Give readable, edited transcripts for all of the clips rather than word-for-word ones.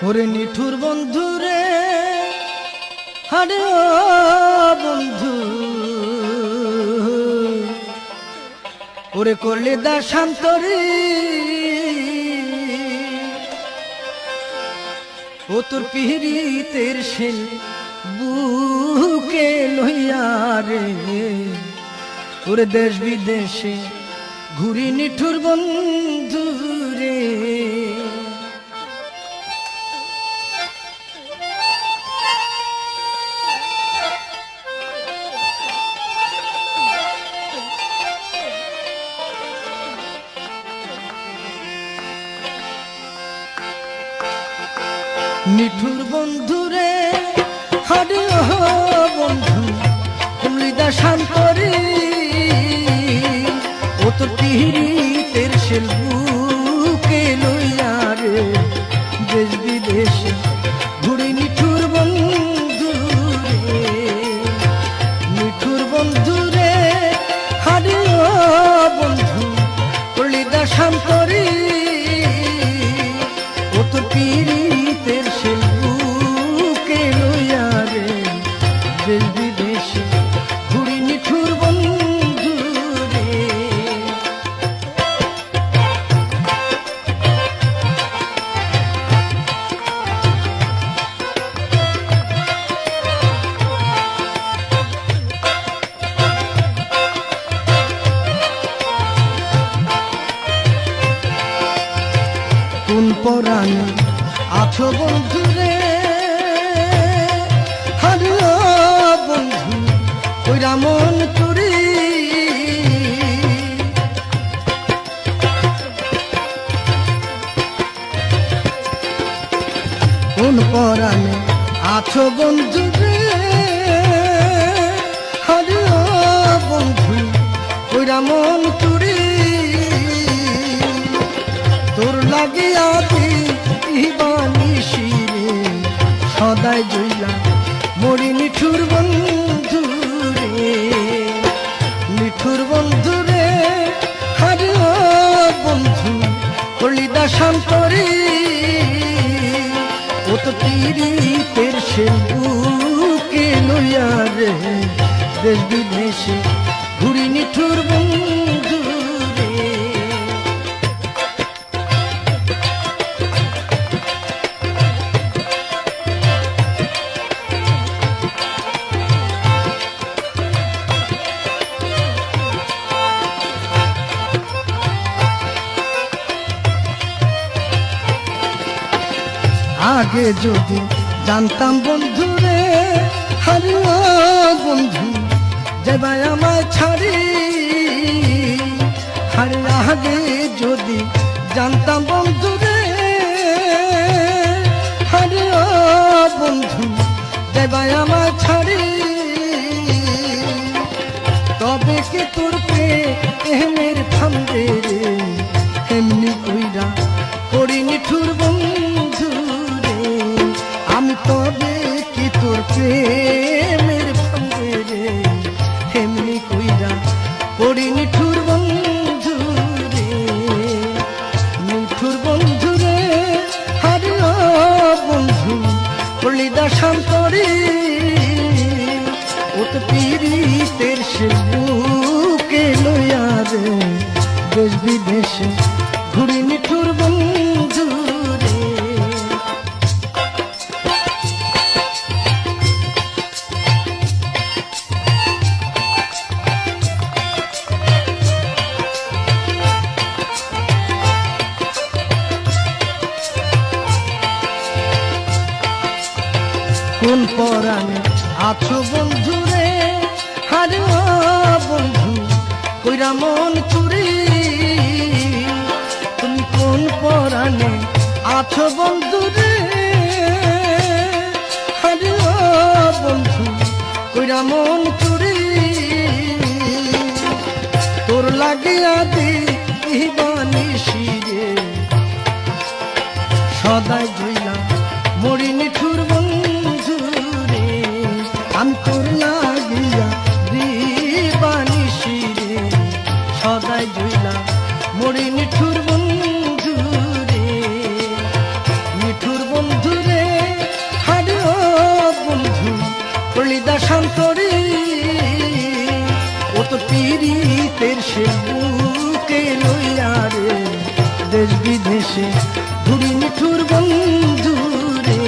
ওরে নিঠুর বন্ধু রে, হারে ও বন্ধু, ওরে করলে দাসান্তরে ও তোর পিহিতের শেল বুকে লইয়া রে, ওরে দেশ বিদেশে ঘুরি নিঠুর বন্ধু রে। নিঠুর বন্ধু রে, হারে ও বন্ধু, কুমলি দাসান্তরে ও তোর পিহিতের শেল বুকে লইয়া রে, দেশ বিদেশে ঘুরি নিঠুর বন্ধু রে। নিঠুর বন্ধু রে, হারে ও বন্ধু, কুমলি দাসান্তরে ও তোর পিহিতের শেল বুকে লইয়া রে, দেশ বিদেশে ঘুরি নিঠুর বন্ধু রে। কোন পরাণে আছো বন্ধু রে, হারে ও বন্ধু, কইরা মন চুরি কোন পরাণে আছো বন্ধু রে, হারে ও বন্ধু, কইরা মন চুরি তোর লাগিয়া দিবানিশি রে, সদাই জইলা মরি নিঠুর বন্ধু রে। নিঠুর বন্ধু রে, হারে ও বন্ধু, করলি দাসান্তরে ও তো পিরিতের শেল বুকে লইয়া রে, দেশ বিদেশে ঘুরি নিঠুর বন্ধু রে। আগে যদি জানতাম বন্ধু রে, হারে ও বন্ধু, যাবাই আমায় ছাড়ি, হারে আগে যদি জানতাম বন্ধু রে, হারে ও বন্ধু, যাবাই আমায় ছাড়ি, তবে কি তোর প্রেমের থামবে রে, এমনি কইরা পড়ি নিঠুর বন্ধু রে। আমি তবে কি তোর প্রেমের ভাঙবে রে, এমনি কইরা পড়ি নিঠুর বন্ধু রে। নিঠুর বন্ধু রে, হারে ও বন্ধু, পড়লি দাসান্তরে ও তো পিরিতের শেল বুকে লইয়া রে, দেশ বিদেশে ঘুরি নিঠুর বন্ধু রে। কোন পরাণে আছো বন্ধু রে, হারে ও বন্ধু, কইরা মন চুরি তুমি কোন পরাণে আছো বন্ধু রে, হারে ও বন্ধু, কইরা মন চুরি তোর লাগিয়া দিবানিশি রে, সদাই জইলা মরি নিঠুর বন্ধু রে। আমি তোর লাগিয়া দিবানিশি রে, সদাই জইলা মরি নিঠুর বন্ধু রে। নিঠুর বন্ধু পীড়িতের সে বুকে লইয়া রে দেশ বিদেশে ঘুরি নিঠুর বন্ধু রে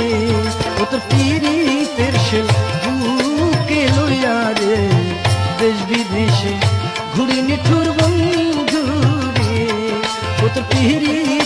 ও তোর পীড়িতের সে বুকে লইয়া রে দেশ বিদেশে ঘুরি নিঠুর বন্ধু রে ও তোর পীড়িত